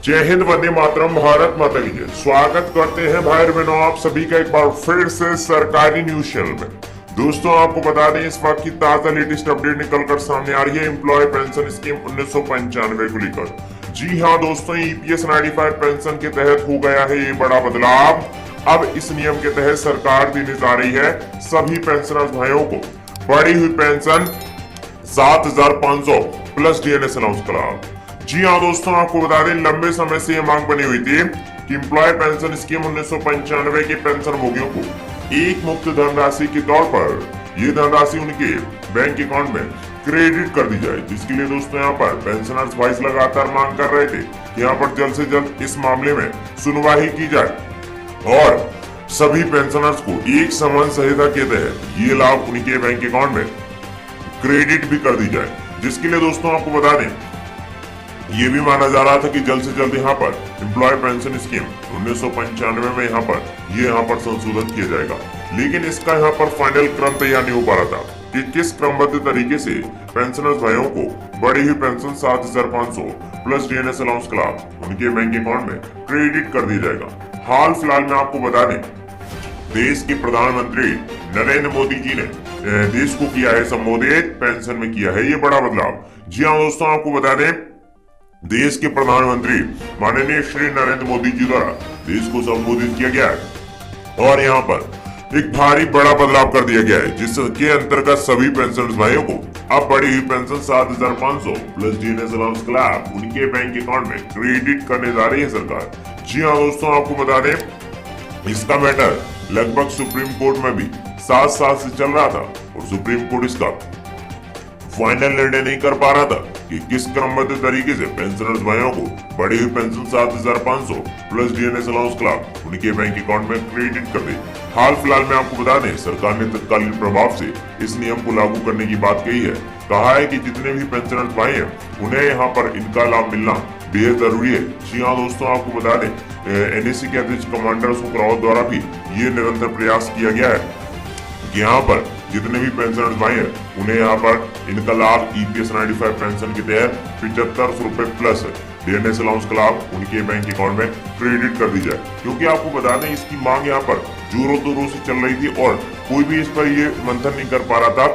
जय हिंद, वंदे मातरम, भारत माता की जय। स्वागत करते हैं भाई बहनों आप सभी का एक बार फिर से सरकारी न्यूज चैनल में। दोस्तों आपको बता दें इस वक्त की ताजा लेटेस्ट अपडेट निकल कर सामने आ रही है एम्प्लॉय पेंशन स्कीम 1995 को लेकर। जी हाँ दोस्तों, ईपीएस 95 पेंशन के तहत हो गया है ये बड़ा बदलाव। अब इस नियम के तहत सरकार देने जा रही है सभी पेंशनर्स भाइयों को बढ़ी हुई पेंशन 7,500 प्लस डीएनएस अलाउंस का लाभ। जी हाँ दोस्तों, आपको बता दें लंबे समय से यह मांग बनी हुई थी कि एम्प्लॉय पेंशन स्कीम 1995 के पेंशन भोगियों को एक मुक्त धनराशि के तौर पर ये धनराशि उनके बैंक अकाउंट में क्रेडिट कर दी जाए, जिसके लिए दोस्तों यहाँ पर पेंशनर्स भाई लगातार मांग कर रहे थे कि यहाँ पर जल्द से जल्द इस मामले में सुनवाई की जाए और सभी पेंशनर्स को एक समान सहायता के तहत ये लाभ उनके बैंक अकाउंट में क्रेडिट भी कर दी जाए। जिसके लिए दोस्तों आपको बता दें ये भी माना जा रहा था कि जल्द से जल्द यहाँ पर एम्प्लॉय पेंशन स्कीम 1995 में यहाँ पर संशोधन किया जाएगा, लेकिन इसका यहाँ पर फाइनल क्रम तैयार नहीं हो पा रहा था कि किस क्रमबद्ध तरीके से पेंशनर्स भाइयों को बढ़ी हुई पेंशन 7,500 प्लस डीएनएस अलाउंस का लाभ उनके बैंक अकाउंट में क्रेडिट कर दिया जाएगा। हाल फिलहाल में आपको बता दें देश के प्रधानमंत्री नरेंद्र मोदी जी ने देश को किया है संबोधित, पेंशन में किया है ये बड़ा बदलाव। जी हाँ दोस्तों, आपको बता दें देश के प्रधानमंत्री माननीय श्री नरेंद्र मोदी जी द्वारा देश को संबोधित किया गया है और यहाँ पर एक भारी बड़ा बदलाव कर दिया गया है, जिसके अंतर्गत सभी पेंशनर्स भाइयों को अब बढ़ी हुई पेंशन 7,500 प्लस डीएनएस अलाउंस का लाभ उनके बैंक अकाउंट में क्रेडिट करने जा रही है सरकार। जी हाँ दोस्तों, आपको बता दें इसका मैटर लगभग सुप्रीम कोर्ट में भी 7 साल से चल रहा था और सुप्रीम कोर्ट इसका फाइनल निर्णय नहीं कर पा रहा था कि किस क्रमबद्ध तरीके से पेंशनर्स भाइयों को बढ़ी हुई पेंशन 7,500 प्लस डीएनएस अलाउंस का लाभ उनके बैंक अकाउंट में क्रेडिट कर दे। हाल फिलहाल में आपको बता दें सरकार ने तत्कालीन प्रभाव से इस नियम को लागू करने की बात कही है। कहा है कि जितने भी पेंशनर्स भाई हैं उन्हें यहाँ पर इनका लाभ मिलना बेहद जरूरी है। जी हाँ दोस्तों, आपको बता दें एनएससी के अध्यक्ष कमांडर सुखरावत द्वारा भी ये निरंतर प्रयास किया गया है कि यहाँ पर जितने भी पेंशनर्स भाई हैं उन्हें यहाँ पर इनका लाभ ईपीएस 95 पेंशन के तहत 7500 रुपए प्लस डीएनएस अलाउंस का लाभ उनके बैंक अकाउंट में क्रेडिट कर दी जाए, क्योंकि आपको बता दें इसकी मांग यहाँ पर जोरों तोरों से चल रही थी और कोई भी इस पर ये मंथन नहीं कर पा रहा था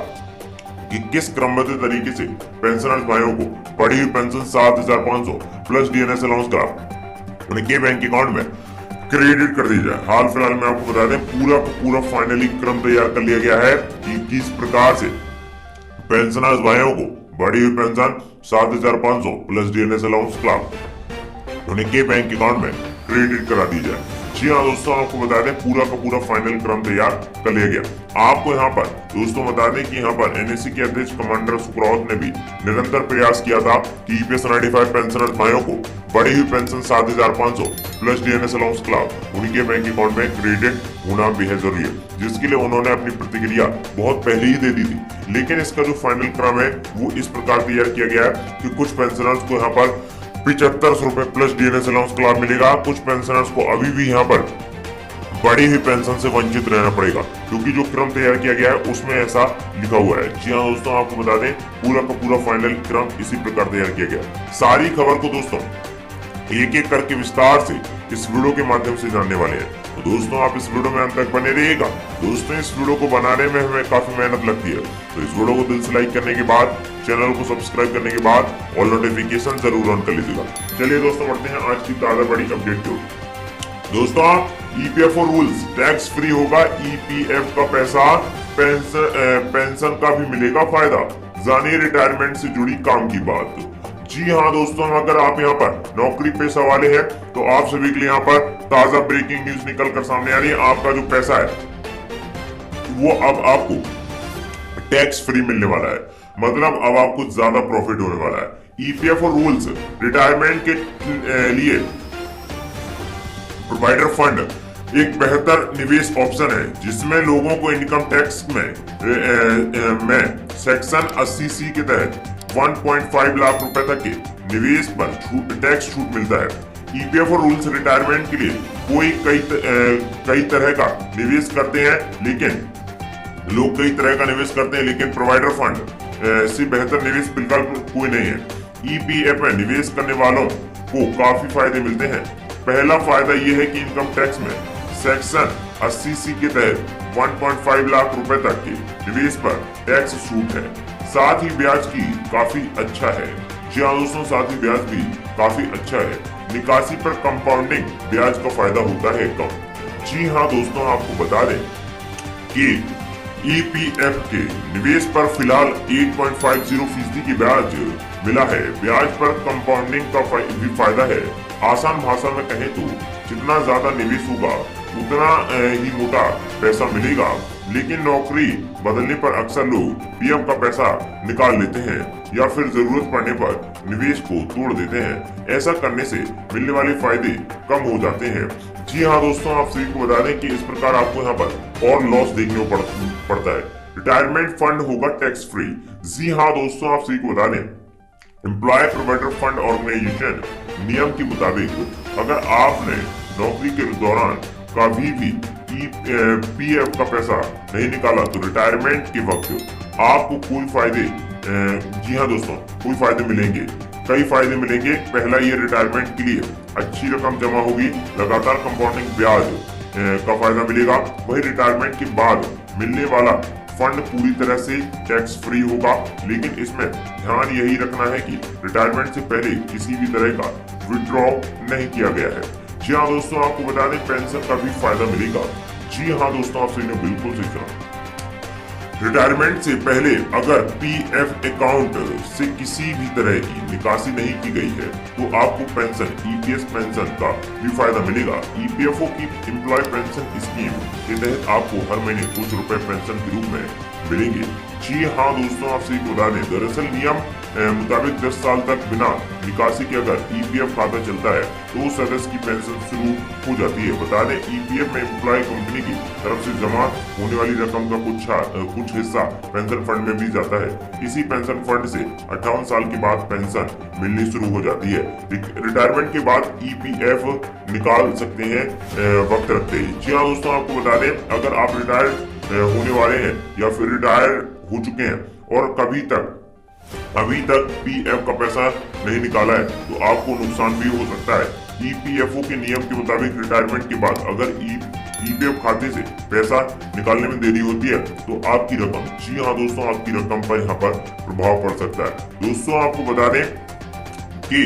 कि किस क्रमबद्ध तरीके से पेंशनर्स भाइयों को बढ़ी हुई पेंशन 7,500 प्लस डीएनएस अलाउंस का लाभ उनके बैंक अकाउंट में क्रेडिट कर दी जाए। हाल फिलहाल में आपको बता दें पूरा फाइनली क्रम तैयार कर लिया गया है कि किस प्रकार से पेंशनर्स भाइयों को बढ़ी हुई पेंशन 7,500 प्लस डीएनएस अलाउंस का लाभ उनके बैंक अकाउंट में क्रेडिट करा दी जाए। जी हाँ दोस्तों, आपको बता दें पूरा फाइनल क्रम तैयार कर लिया गया। आपको यहाँ पर दोस्तों बता दें कि यहाँ पर एनएससी के अध्यक्ष कमांडर सुखरावत ने भी निरंतर प्रयास किया था कि ईपीएस 95 पेंशनर्स भाइयों को बढ़ी हुई पेंशन 7,500 प्लस डीएनएस अलाउंस का लाभ उनके बैंक अकाउंट में क्रेडिट होना बेहद जरूरी है, जिसके लिए उन्होंने अपनी प्रतिक्रिया बहुत पहले ही दे दी थी। लेकिन इसका जो फाइनल क्रम है वो इस प्रकार तैयार किया गया है कि कुछ पेंशनर्स को यहाँ पर 7500 रुपए प्लस डीएनएस अलाउंस का लाभ मिलेगा, कुछ पेंशनर्स को अभी भी यहाँ पर बढ़ी हुई पेंशन से वंचित रहना पड़ेगा, क्योंकि जो क्रम तैयार किया गया है उसमें ऐसा लिखा हुआ है। जी हाँ दोस्तों, आपको बता दें पूरा फाइनल क्रम इसी प्रकार तैयार किया गया। सारी खबर को दोस्तों एक एक करके विस्तार से इस वीडियो के माध्यम से जानने वाले हैं, तो दोस्तों आप इस वीडियो में अंत तक बने रहिएगा। दोस्तों इस वीडियो को बनाने में हमें काफी मेहनत लगती है, तो इस वीडियो को दिल से लाइक करने के बाद चैनल को सब्सक्राइब करने के बाद और नोटिफिकेशन जरूर ऑन कर लीजिएगा। चलिए दोस्तों बढ़ते हैं आज की ताजा बड़ी अपडेट की ओर। दोस्तों ईपीएफओ रूल्स टैक्स फ्री होगा, ईपीएफ का पैसा पेंशन का भी मिलेगा फायदा, जानिए रिटायरमेंट से जुड़ी काम की बात। जी हाँ दोस्तों, अगर आप यहाँ पर नौकरी पेशा वाले हैं तो आप सभी के लिए यहाँ पर ताजा ब्रेकिंग न्यूज निकल कर सामने आ रही है। आपका जो पैसा है वो अब आपको टैक्स फ्री मिलने वाला है, मतलब अब आपको ज्यादा प्रॉफिट होने वाला है। ईपीएफओ रूल्स रिटायरमेंट के लिए प्रोवाइडर फंड एक बेहतर निवेश ऑप्शन है, जिसमें लोगों को इनकम टैक्स में सेक्शन 80C के तहत 1.5 लाख रुपए तक के निवेश पर टैक्स छूट मिलता है। ईपीएफओ रूल्स रिटायरमेंट के लिए कोई कई तरह का निवेश करते हैं, लेकिन लोग कई तरह का निवेश करते हैं, लेकिन प्रोवाइडर फंड से बेहतर निवेश विकल्प कोई नहीं है। ईपीएफ में निवेश करने वालों को काफी फायदे मिलते हैं। पहला फायदा यह है कि इनकम टैक्स में सेक्शन 80C के तहत 1.5 लाख रुपए तक के निवेश पर टैक्स छूट है। साथ ही ब्याज की काफी अच्छा है। जी हाँ दोस्तों, साथ ही ब्याज भी काफी अच्छा है। निकासी पर कंपाउंडिंग ब्याज का फायदा होता है कम। जी हाँ दोस्तों, आपको बता दें कि EPF के निवेश पर फिलहाल 8.50% की ब्याज मिला है। ब्याज पर कंपाउंडिंग का भी फायदा है। आसान भाषा में कहें तो जितना ज्यादा निवेश होगा उतना ही मोटा पैसा मिलेगा। लेकिन नौकरी बदलने पर अक्सर लोग PF का पैसा निकाल लेते हैं या फिर जरूरत पड़ने पर निवेश को तोड़ देते हैं। ऐसा करने से मिलने वाले फायदे कम हो जाते हैं। जी हाँ दोस्तों, आप सभी को बता दें कि इस प्रकार आपको यहाँ पर और लॉस देखने को पड़ता है। रिटायरमेंट फंड होगा टैक्स फ्री। जी हाँ दोस्तों, आप सभी को बता दें एम्प्लॉय प्रोविडेंट फंड ऑर्गेनाइजेशन नियम के मुताबिक अगर आपने नौकरी के दौरान कभी भी PF का पैसा नहीं निकाला तो रिटायरमेंट के वक्त आपको कोई फायदे जी हाँ दोस्तों, कोई फायदे मिलेंगे। कई फायदे मिलेंगे। पहला, ये रिटायरमेंट के लिए अच्छी रकम जमा होगी, लगातार कंपाउंडिंग ब्याज का फायदा मिलेगा। वही रिटायरमेंट के बाद मिलने वाला फंड पूरी तरह से टैक्स फ्री होगा। लेकिन इसमें ध्यान यही रखना है कि रिटायरमेंट से पहले किसी भी तरह का विड्रॉ नहीं किया गया है। जी हाँ दोस्तों, आपको बता दें पेंशन का भी फायदा मिलेगा। जी हाँ दोस्तों, आप सही ने बिल्कुल सही सुना। रिटायरमेंट से पहले अगर PF अकाउंट से किसी भी तरह की निकासी नहीं की गई है तो आपको पेंशन EPS पेंशन का भी फायदा मिलेगा। EPFO की एम्प्लॉय पेंशन स्कीम के तहत आपको हर महीने कुछ रुपए पेंशन के रूप में मिलेंगे। जी हाँ दोस्तों, आप सही बता दें दरअसल नियम मुताबिक 10 साल तक बिना निकासी के अगर EPF खाता चलता है तो सदस्य की पेंशन शुरू हो जाती है। बता दें EPF में एम्प्लॉय कंपनी की तरफ से जमा होने वाली रकम का कुछ हिस्सा पेंशन फंड में भी जाता है। इसी पेंशन फंड से 58 साल के बाद पेंशन मिलनी शुरू हो जाती है। रिटायरमेंट के बाद EPF निकाल सकते हैं वक्त रखते ही। जी हाँ दोस्तों, आपको बता दें अगर आप रिटायर होने वाले हैं या फिर रिटायर हो चुके हैं और अभी तक PF का पैसा नहीं निकाला है तो आपको नुकसान भी हो सकता है। EPFO के नियम के मुताबिक रिटायरमेंट के बाद अगर EPF खाते से पैसा निकालने में देरी होती है तो आपकी रकम, जी हाँ दोस्तों, आपकी रकम पर यहाँ पर प्रभाव पड़ सकता है। दोस्तों, आपको बता दें कि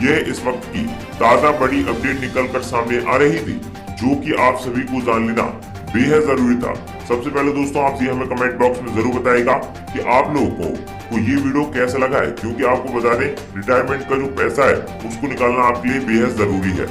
यह इस वक्त की ताजा बड़ी अपडेट निकल कर सामने आ रही थी जो कि आप सभी को जान लेना बेहद जरूरी था। सबसे पहले दोस्तों, आप जी हमें कमेंट बॉक्स में जरूर बताएगा कि आप लोगों को ये वीडियो कैसा लगा है, क्योंकि आपको बता दें रिटायरमेंट का जो पैसा है उसको निकालना आपके लिए बेहद जरूरी है।